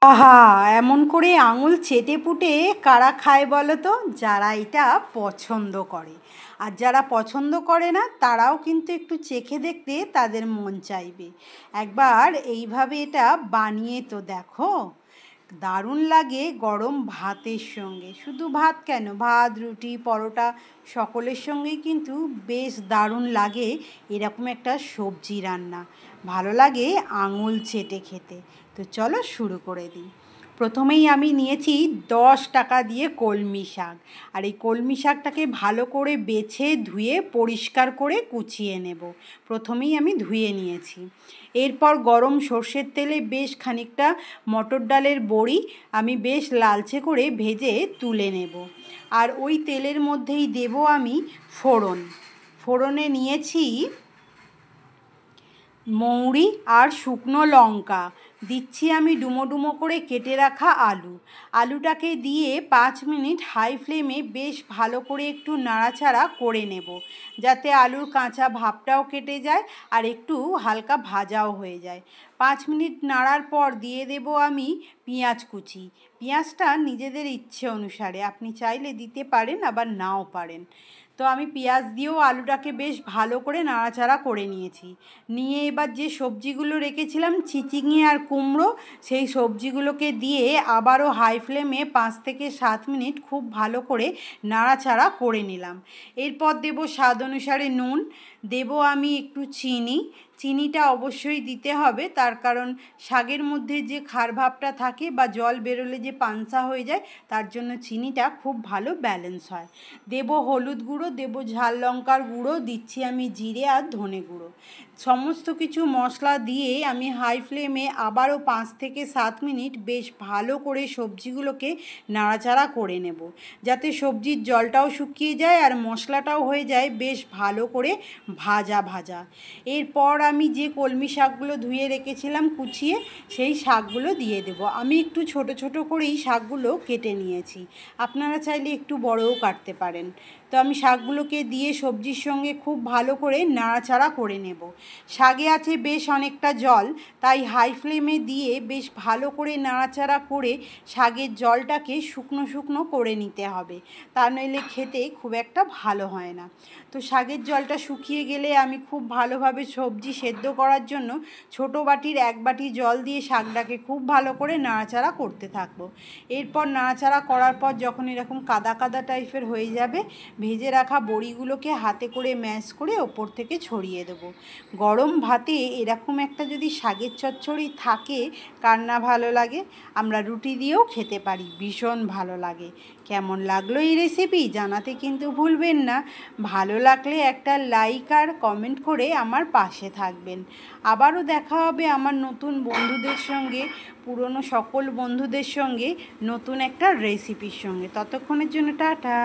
আহা, এমন করে আঙুল চেটেপুটে কারা খায় বলো তো? যারা এটা পছন্দ করে। আর যারা পছন্দ করে না তারাও কিন্তু একটু চেখে দেখতে তাদের মন চাইবে। একবার এইভাবে এটা বানিয়ে তো দেখো, দারুণ লাগে গরম ভাতের সঙ্গে। শুধু ভাত কেন, ভাত, রুটি, পরোটা সকলের সঙ্গেই কিন্তু বেশ দারুণ লাগে এরকম একটা সবজি রান্না। ভালো লাগে আঙুল চেটে খেতে। তো চলো শুরু করে দিই। প্রথমেই আমি নিয়েছি 10 টাকা দিয়ে কলমি শাক। আর এই কলমি শাকটাকে ভালো করে বেছে ধুয়ে পরিষ্কার করে কুচিয়ে নেব। প্রথমেই আমি ধুয়ে নিয়েছি। এরপর গরম সর্ষের তেলে বেশ খানিকটা মটর ডালের বড়ি আমি বেশ লালচে করে ভেজে তুলে নেব। আর ওই তেলের মধ্যেই দেব আমি ফোড়ন। ফোড়নে নিয়েছি মৌরি আর শুকনো লঙ্কা। দিচ্ছি আমি ডুমো ডুমো করে কেটে রাখা আলু। আলুটাকে দিয়ে 5 মিনিট হাই ফ্লেমে বেশ ভালো করে একটু নাড়াচাড়া করে নেব, যাতে আলুর কাঁচা ভাবটাও কেটে যায় আর একটু হালকা ভাজাও হয়ে যায়। 5 মিনিট নাড়ার পর দিয়ে দেব আমি পেঁয়াজ কুচি। পেঁয়াজটা নিজেদের ইচ্ছে অনুসারে আপনি চাইলে দিতে পারেন, আবার নাও পারেন। তো আমি পেঁয়াজ দিয়েও আলুটাকে বেশ ভালো করে নাড়াচাড়া করে নিয়েছি। নিয়ে এবার যে সবজিগুলো রেখেছিলাম চিচিঙে আর কুমড়ো, সেই সবজিগুলোকে দিয়ে আবারও হাই ফ্লেমে 5 থেকে 7 মিনিট খুব ভালো করে নাড়াচাড়া করে নিলাম। এরপর দেব স্বাদ অনুসারে নুন, দেব আমি একটু চিনি। চিনিটা অবশ্যই দিতে হবে, তার কারণ শাকের মধ্যে যে খার ভাবটা থাকে বা জল বেরোলে যে পানসা হয়ে যায়, তার জন্য চিনিটা খুব ভালো ব্যালেন্স হয়। দেব হলুদ গুঁড়ো, দেব ঝাল লঙ্কার গুঁড়ো, দিচ্ছি আমি জিরে আর ধনে গুঁড়ো। সমস্ত কিছু মশলা দিয়ে আমি হাই ফ্লেমে আবারও 5 থেকে 7 মিনিট বেশ ভালো করে সবজিগুলোকে নাড়াচাড়া করে নেব, যাতে সবজির জলটাও শুকিয়ে যায় আর মশলাটাও হয়ে যায় বেশ ভালো করে ভাজা ভাজা। এরপর আমি যে কলমি শাকগুলো ধুয়ে রেখেছিলাম কুচিয়ে, সেই শাকগুলো দিয়ে দেব। আমি একটু ছোট ছোট করেই শাকগুলো কেটে নিয়েছি, আপনারা চাইলে একটু বড়ও কাটতে পারেন। তো আমি শাকগুলোকে দিয়ে সবজির সঙ্গে খুব ভালো করে নাড়াচাড়া করে নেব। শাকে আছে বেশ অনেকটা জল, তাই হাই ফ্লেমে দিয়ে বেশ ভালো করে নাড়াচাড়া করে শাকের জলটাকে শুকনো শুকনো করে নিতে হবে, তা নইলে খেতে খুব একটা ভালো হয় না। তো শাকের জলটা শুকিয়ে গেলে আমি খুব ভালোভাবে সবজি সেদ্ধ করার জন্য ছোটো বাটির 1 বাটি জল দিয়ে শাকটাকে খুব ভালো করে নাড়াচাড়া করতে থাকবো। এরপর নাড়াচাড়া করার পর যখন এরকম কাদা কাদা টাইপের হয়ে যাবে, ভেজে রাখা বড়িগুলোকে হাতে করে ম্যাশ করে ওপর থেকে ছড়িয়ে দেবো। গরম ভাতে এরকম একটা যদি শাকের চচ্চড়ি থাকে, কার না ভালো লাগে? আমরা রুটি দিয়েও খেতে পারি, ভীষণ ভালো লাগে। কেমন লাগলো এই রেসিপি জানাতে কিন্তু ভুলবেন না। ভালো লাগলে একটা লাইক আর কমেন্ট করে আমার পাশে থাকবেন। আবারও দেখা হবে আমার নতুন বন্ধুদের সঙ্গে, পুরনো সকল বন্ধুদের সঙ্গে নতুন একটা রেসিপির সঙ্গে। ততক্ষণের জন্য টাটা।